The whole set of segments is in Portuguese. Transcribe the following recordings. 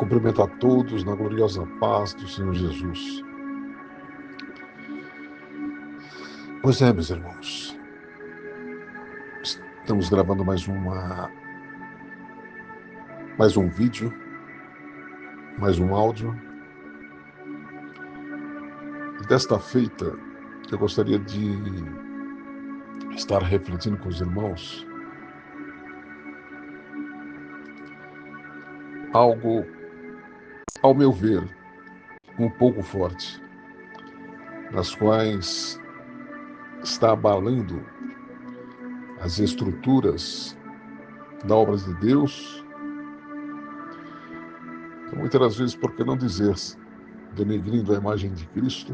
Cumprimento a todos na gloriosa paz do Senhor Jesus. Pois é, meus irmãos, estamos gravando mais um vídeo, mais um áudio. E desta feita, eu gostaria de estar refletindo com os irmãos algo, ao meu ver, um pouco forte, nas quais está abalando as estruturas da obra de Deus, e muitas das vezes, por que não dizer, denegrindo a imagem de Cristo,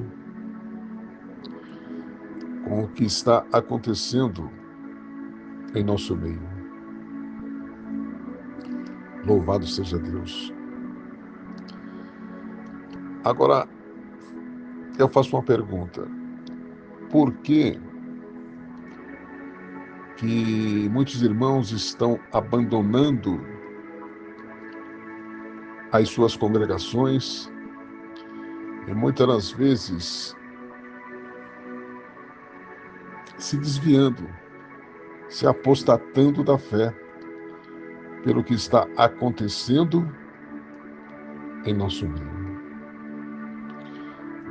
com o que está acontecendo em nosso meio. Louvado seja Deus. Agora, eu faço uma pergunta. Por que muitos irmãos estão abandonando as suas congregações e muitas das vezes se desviando, se apostatando da fé pelo que está acontecendo em nosso meio?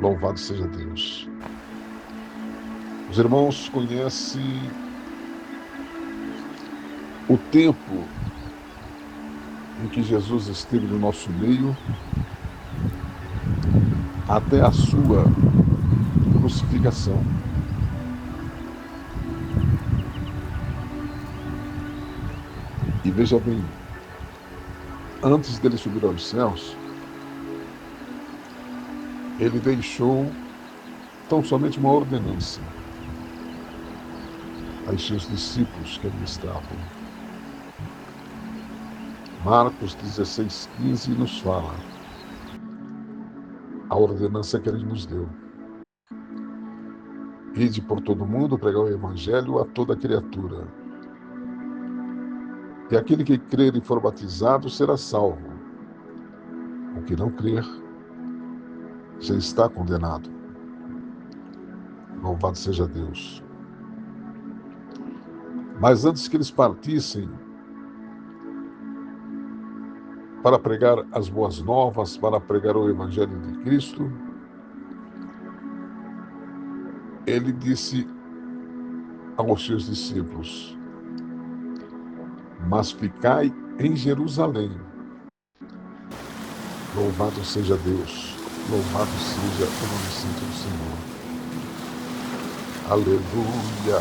Louvado seja Deus. Os irmãos conhecem o tempo em que Jesus esteve no nosso meio até a sua crucificação. E veja bem, antes dele subir aos céus, ele deixou tão somente uma ordenança aos seus discípulos que ali estavam. Marcos 16:15 nos fala a ordenança que ele nos deu: ide por todo mundo, pregar o evangelho a toda criatura. E aquele que crer e for batizado será salvo. O que não crer já está condenado. Louvado seja Deus. Mas antes que eles partissem para pregar as boas novas, para pregar o evangelho de Cristo, ele disse aos seus discípulos: mas ficai em Jerusalém. Louvado seja Deus, louvado seja o nome santo do Senhor. Aleluia.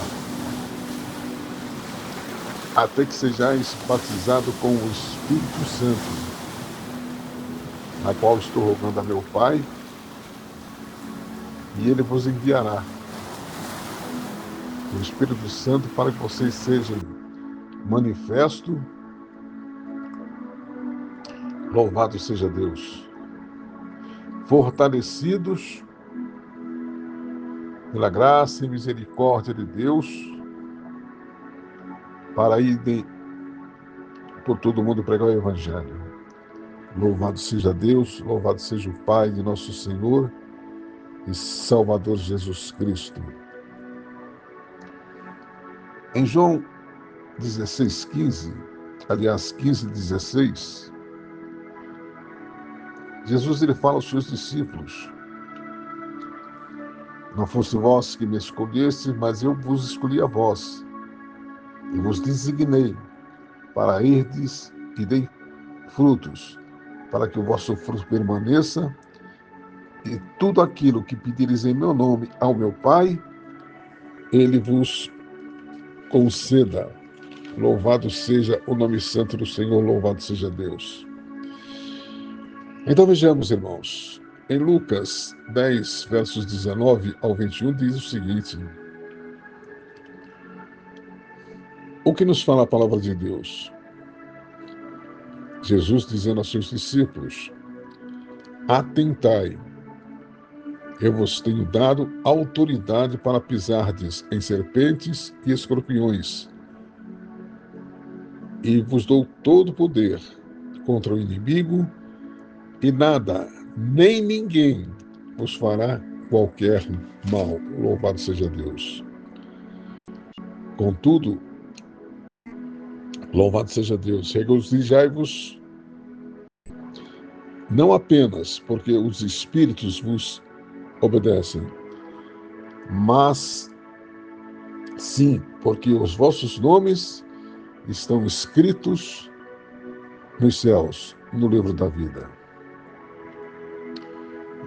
Até que sejais batizados com o Espírito Santo, na qual estou rogando a meu Pai, e ele vos enviará o Espírito Santo para que vocês sejam manifesto. Louvado seja Deus. Fortalecidos pela graça e misericórdia de Deus, para irem por todo mundo pregar o evangelho. Louvado seja Deus, louvado seja o Pai de nosso Senhor e Salvador Jesus Cristo. Em João 16:15, aliás 15:16, Jesus ele fala aos seus discípulos: não fosse vós que me escolhestes, mas eu vos escolhi a vós, e vos designei para irdes e dei frutos, para que o vosso fruto permaneça, e tudo aquilo que pedires em meu nome ao meu Pai, ele vos conceda. Louvado seja o nome santo do Senhor, louvado seja Deus. Então vejamos, irmãos, em Lucas 10, versos 19 ao 21, diz o seguinte: o que nos fala a palavra de Deus? Jesus dizendo aos seus discípulos: atentai, eu vos tenho dado autoridade para pisardes em serpentes e escorpiões, e vos dou todo o poder contra o inimigo, e nada, nem ninguém vos fará qualquer mal. Louvado seja Deus. Contudo, louvado seja Deus, regozijai-vos não apenas porque os espíritos vos obedecem, mas sim porque os vossos nomes estão escritos nos céus, no livro da vida.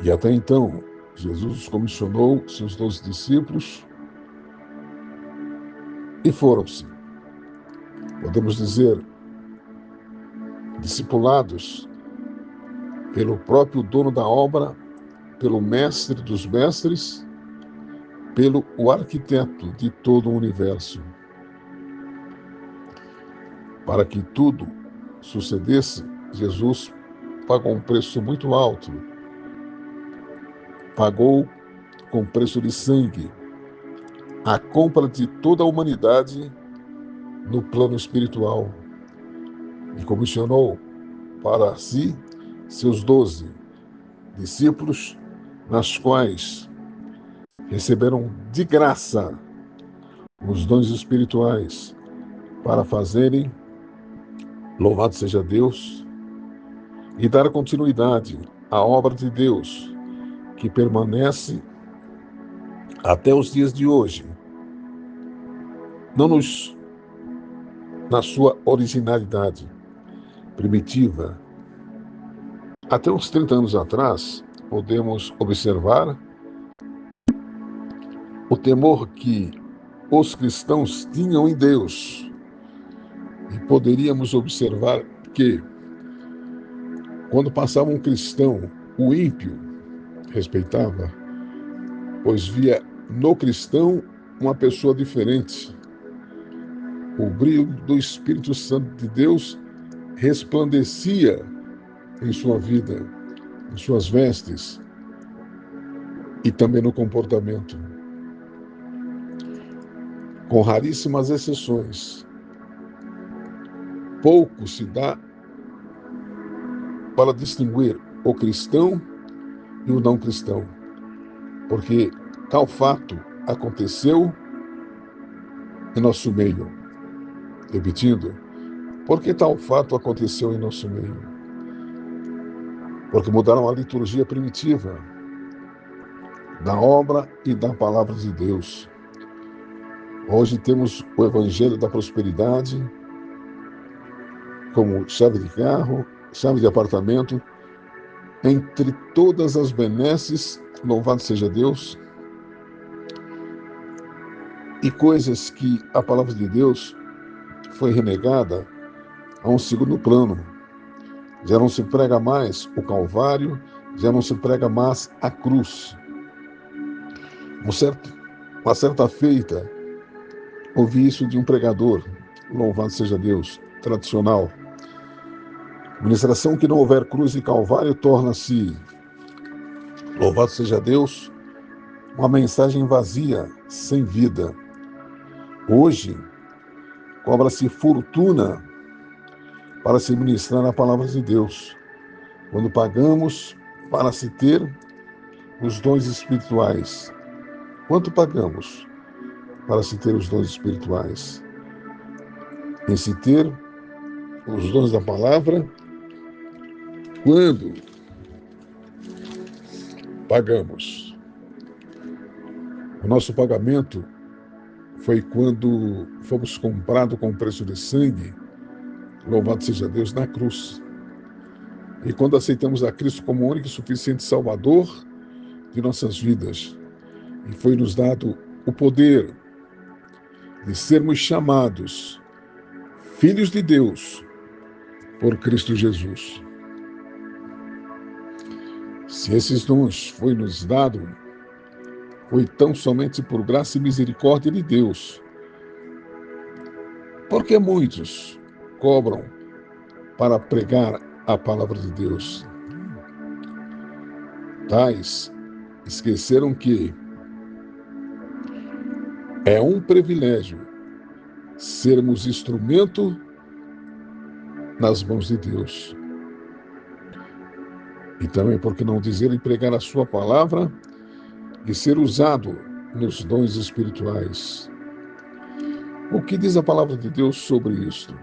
E até então, Jesus comissionou seus 12 discípulos e foram-se, podemos dizer, discipulados pelo próprio dono da obra, pelo mestre dos mestres, pelo o arquiteto de todo o universo. Para que tudo sucedesse, Jesus pagou um preço muito alto. Pagou com preço de sangue a compra de toda a humanidade no plano espiritual e comissionou para si seus 12 discípulos, nas quais receberam de graça os dons espirituais para fazerem, louvado seja Deus, e dar continuidade à obra de Deus, que permanece até os dias de hoje, não na sua originalidade primitiva. Até uns 30 anos atrás, podemos observar o temor que os cristãos tinham em Deus. E poderíamos observar que, quando passava um cristão, o ímpio respeitava, pois via no cristão uma pessoa diferente. O brilho do Espírito Santo de Deus resplandecia em sua vida, em suas vestes e também no comportamento. Com raríssimas exceções, pouco se dá para distinguir o cristão e o não cristão, porque tal fato aconteceu em nosso meio. Repetindo, porque tal fato aconteceu em nosso meio? Porque mudaram a liturgia primitiva da obra e da palavra de Deus. Hoje temos o Evangelho da Prosperidade como chave de carro, chave de apartamento, entre todas as benesses, louvado seja Deus, e coisas que a palavra de Deus foi renegada a um segundo plano. Já não se prega mais o Calvário, já não se prega mais a cruz. Uma certa feita, ouvi isso de um pregador, louvado seja Deus, tradicional. Ministração que não houver cruz e Calvário torna-se, louvado seja Deus, uma mensagem vazia, sem vida. Hoje, cobra-se fortuna para se ministrar a palavra de Deus, quando pagamos para se ter os dons espirituais. Quanto pagamos para se ter os dons espirituais? Em se ter os dons da palavra, quando pagamos? O nosso pagamento foi quando fomos comprados com preço de sangue, louvado seja Deus, na cruz. E quando aceitamos a Cristo como único e suficiente Salvador de nossas vidas, e foi nos dado o poder de sermos chamados filhos de Deus por Cristo Jesus. Se esses dons foi nos dado, foi tão somente por graça e misericórdia de Deus. Porque muitos cobram para pregar a palavra de Deus. Tais esqueceram que é um privilégio sermos instrumento nas mãos de Deus. E também, por que não dizer, em pregar a sua palavra e ser usado nos dons espirituais. O que diz a palavra de Deus sobre isto?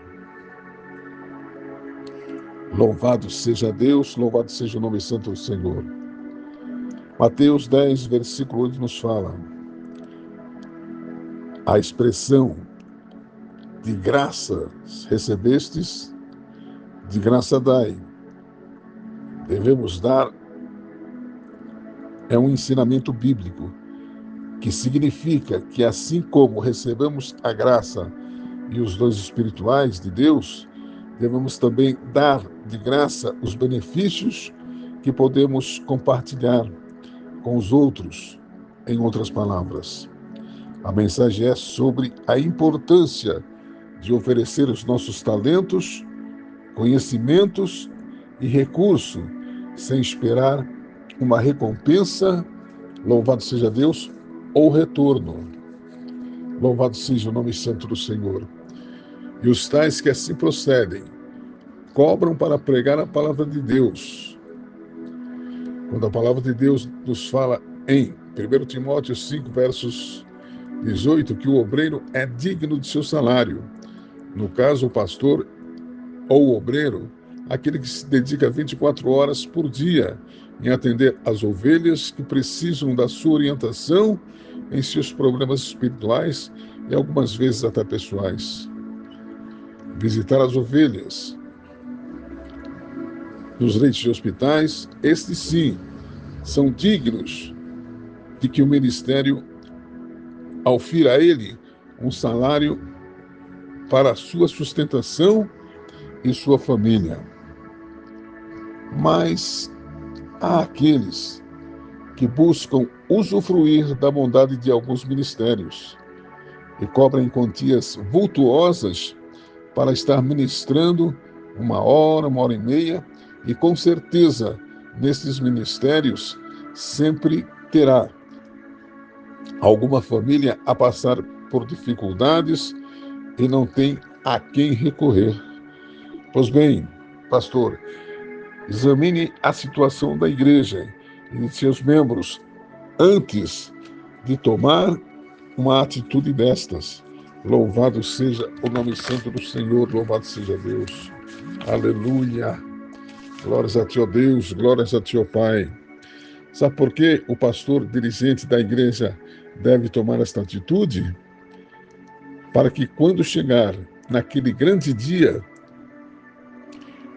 Louvado seja Deus, louvado seja o nome santo do Senhor. Mateus 10, versículo 8 nos fala a expressão de graça recebestes, de graça dai. Devemos dar é um ensinamento bíblico, que significa que assim como recebemos a graça e os dons espirituais de Deus, devemos também dar de graça os benefícios que podemos compartilhar com os outros. Em outras palavras, a mensagem é sobre a importância de oferecer os nossos talentos, conhecimentos e recursos sem esperar uma recompensa, louvado seja Deus, ou retorno. Louvado seja o nome santo do Senhor. E os tais que assim procedem, cobram para pregar a palavra de Deus. Quando a palavra de Deus nos fala em 1 Timóteo 5, versos 18, que o obreiro é digno de seu salário. No caso, o pastor ou o obreiro, aquele que se dedica 24 horas por dia em atender às ovelhas que precisam da sua orientação em seus problemas espirituais e algumas vezes até pessoais. Visitar as ovelhas nos leitos de hospitais, estes sim, são dignos de que o ministério ofira a ele um salário para a sua sustentação e sua família. Mas há aqueles que buscam usufruir da bondade de alguns ministérios e cobram quantias vultuosas para estar ministrando 1 hora e meia, e com certeza nesses ministérios sempre terá alguma família a passar por dificuldades e não tem a quem recorrer. Pois bem, pastor, examine a situação da igreja e de seus membros antes de tomar uma atitude destas. Louvado seja o nome santo do Senhor, louvado seja Deus. Aleluia. Glórias a ti, ó Deus, glórias a ti, ó Pai. Sabe por que o pastor dirigente da igreja deve tomar esta atitude? Para que quando chegar naquele grande dia,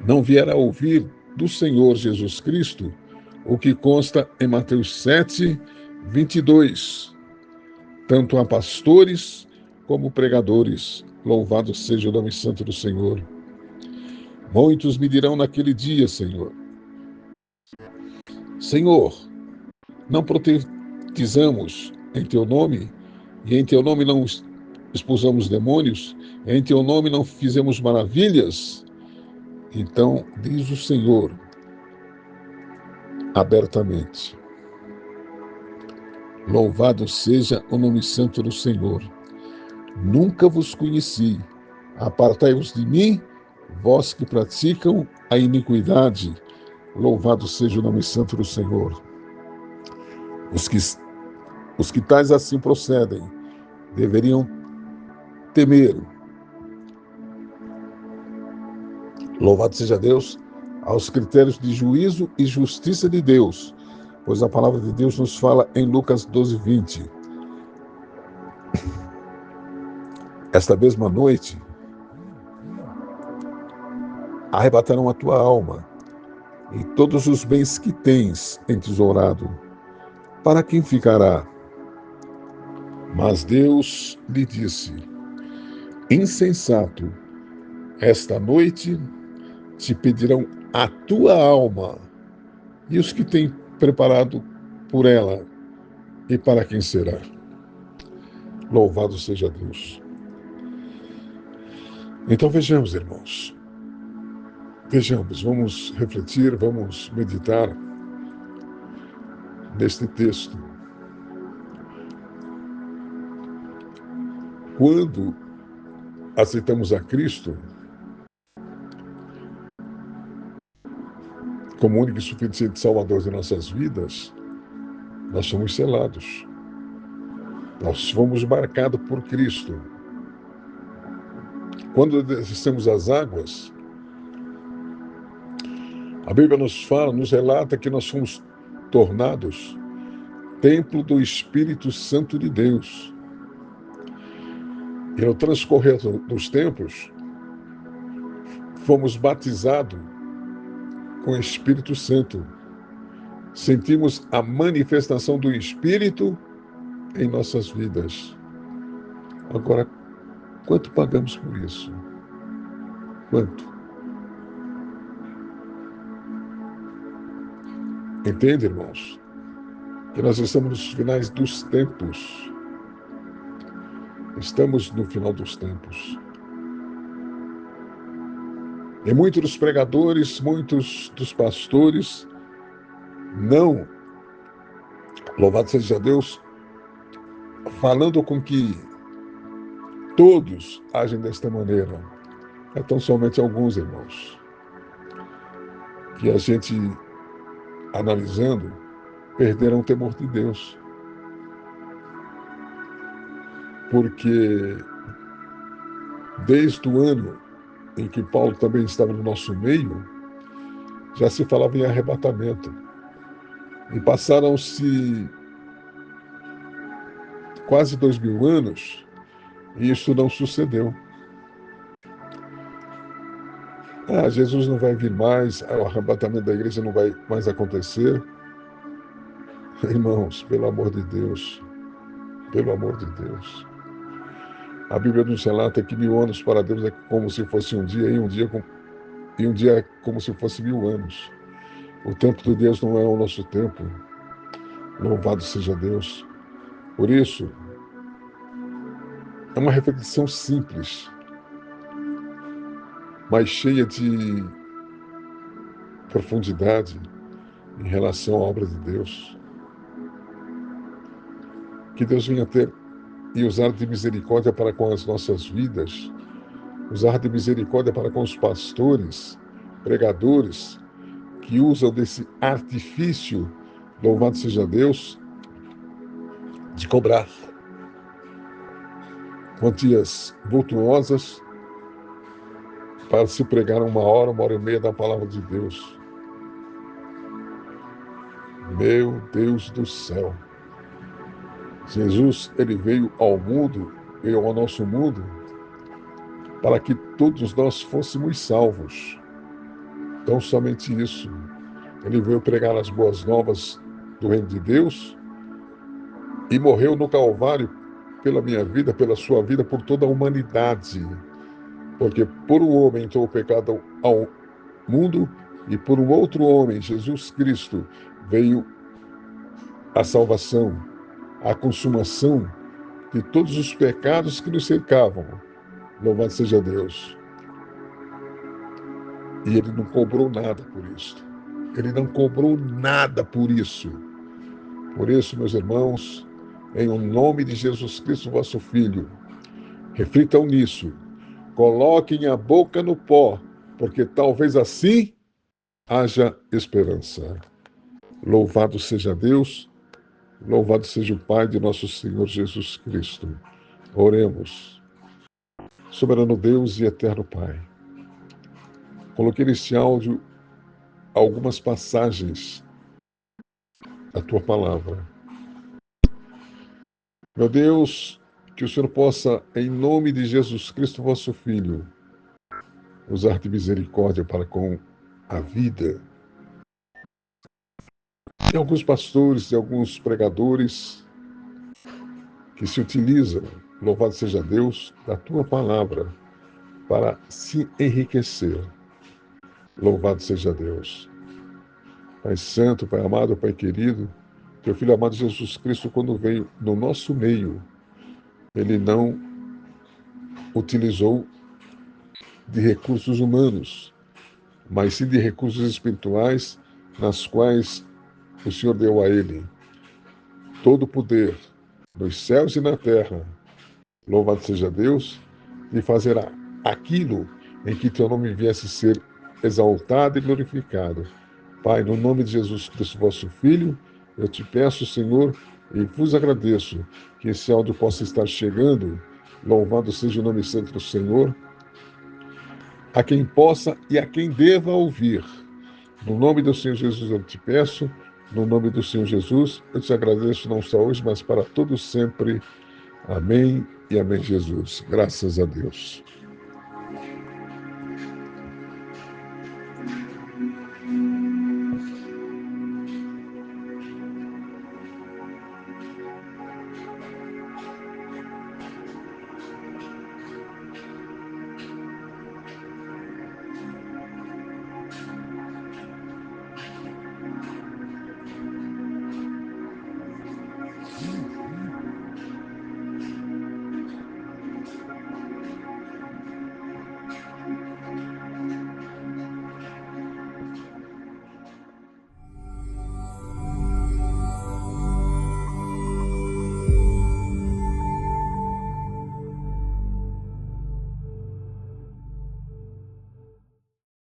não vier a ouvir do Senhor Jesus Cristo o que consta em Mateus 7, 22. Tanto a pastores como pregadores, louvado seja o nome santo do Senhor. Muitos me dirão naquele dia, Senhor, Senhor, não profetizamos em teu nome, e em teu nome não expulsamos demônios, em teu nome não fizemos maravilhas? Então, diz o Senhor abertamente: louvado seja o nome santo do Senhor. Nunca vos conheci. Apartai-vos de mim, vós que praticam a iniquidade. Louvado seja o nome santo do Senhor. Os que tais assim procedem deveriam temer. Louvado seja Deus aos critérios de juízo e justiça de Deus, pois a palavra de Deus nos fala em Lucas 12, 20. Esta mesma noite arrebatarão a tua alma e todos os bens que tens entesourado. Para quem ficará? Mas Deus lhe disse: insensato, esta noite te pedirão a tua alma, e os que têm preparado por ela, e para quem será? Louvado seja Deus. Então vejamos, irmãos. Vejamos, vamos refletir, vamos meditar neste texto. Quando aceitamos a Cristo, como único e suficiente Salvador de nossas vidas, nós somos selados. Nós fomos marcados por Cristo. Quando descemos as águas, a Bíblia nos fala, nos relata que nós fomos tornados templo do Espírito Santo de Deus. E no transcorrer dos tempos, fomos batizados com o Espírito Santo. Sentimos a manifestação do Espírito em nossas vidas. Agora, quanto pagamos por isso? Quanto? Entende, irmãos? Que nós estamos nos finais dos tempos. Estamos no final dos tempos. E muitos dos pregadores, muitos dos pastores, não, louvado seja Deus, falando com que todos agem desta maneira. É tão somente alguns, irmãos, que a gente, analisando, perderam o temor de Deus. Porque desde o ano em que Paulo também estava no nosso meio, já se falava em arrebatamento. E passaram-se quase 2000 anos e isso não sucedeu. Jesus não vai vir mais, o arrebatamento da igreja não vai mais acontecer. Irmãos, pelo amor de Deus, pelo amor de Deus. A Bíblia nos relata que 1000 anos para Deus é como se fosse um dia, e um dia é como se fosse 1000 anos. O tempo de Deus não é o nosso tempo. Louvado seja Deus. Por isso, é uma reflexão simples, mas cheia de profundidade em relação à obra de Deus. Que Deus venha ter e usar de misericórdia para com as nossas vidas, usar de misericórdia para com os pastores, pregadores, que usam desse artifício, louvado seja Deus, de cobrar quantias vultuosas para se pregar 1 hora e meia da palavra de Deus. Meu Deus do céu! Jesus, ele veio ao nosso mundo, para que todos nós fôssemos salvos. Então, somente isso. Ele veio pregar as boas novas do reino de Deus e morreu no Calvário pela minha vida, pela sua vida, por toda a humanidade. Porque por um homem entrou o pecado ao mundo e por um outro homem, Jesus Cristo, veio a salvação, a consumação de todos os pecados que nos cercavam. Louvado seja Deus. E ele não cobrou nada por isso. Ele não cobrou nada por isso. Por isso, meus irmãos, em o nome de Jesus Cristo, vosso Filho, reflitam nisso. Coloquem a boca no pó, porque talvez assim haja esperança. Louvado seja Deus, louvado seja o Pai de nosso Senhor Jesus Cristo. Oremos. Soberano Deus e eterno Pai, coloquei neste áudio algumas passagens da Tua Palavra. Meu Deus, que o Senhor possa, em nome de Jesus Cristo, vosso Filho, usar de misericórdia para com a vida de alguns pastores, de alguns pregadores que se utilizam, louvado seja Deus, da Tua Palavra para se enriquecer. Louvado seja Deus. Pai Santo, Pai amado, Pai querido, Teu Filho amado Jesus Cristo, quando veio no nosso meio, Ele não utilizou de recursos humanos, mas sim de recursos espirituais, nas quais o Senhor deu a Ele todo o poder nos céus e na terra. Louvado seja Deus, de fazer aquilo em que Teu nome viesse ser exaltado e glorificado, Pai, no nome de Jesus Cristo, vosso Filho, eu te peço, Senhor, e vos agradeço que esse áudio possa estar chegando. Louvado seja o nome santo do Senhor, a quem possa e a quem deva ouvir. No nome do Senhor Jesus eu te peço, no nome do Senhor Jesus eu te agradeço não só hoje, mas para todos sempre. Amém e amém, Jesus. Graças a Deus.